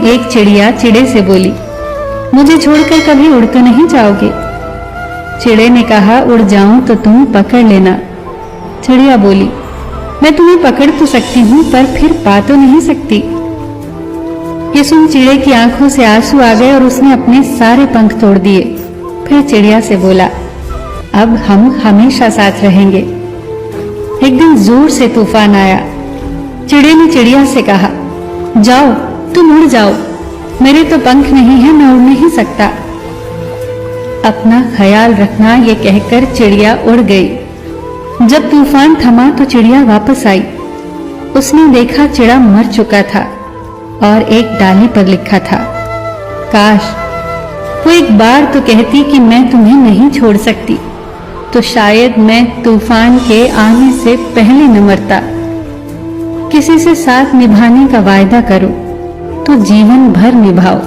एक चिड़िया चिड़े से बोली, मुझे छोड़कर कभी उड़ तो नहीं जाओगे? चिड़े ने कहा, उड़ जाऊं तो तुम पकड़ लेना। चिड़िया बोली, मैं तुम्हें पकड़ तो सकती हूँ पर फिर पा तो नहीं सकती। ये सुन चिड़े की आंखों से आंसू आ गए और उसने अपने सारे पंख तोड़ दिए। फिर चिड़िया से बोला, अब हम हमेशा साथ रहेंगे। एक दिन जोर से तूफान आया। चिड़े ने चिड़िया से कहा, जाओ तुम उड़ जाओ, मेरे तो पंख नहीं है, मैं उड़ नहीं सकता। अपना ख्याल रखना, ये कहकर चिड़िया उड़ गई। जब तूफान थमा तो चिड़िया वापस आई। उसने देखा चिड़ा मर चुका था और एक डाली पर लिखा था, काश वो एक बार तो कहती कि मैं तुम्हें नहीं छोड़ सकती, तो शायद मैं तूफान के आने से पहले न मरता। किसी से साथ निभाने का वायदा करो तो जीवन भर निभाओ।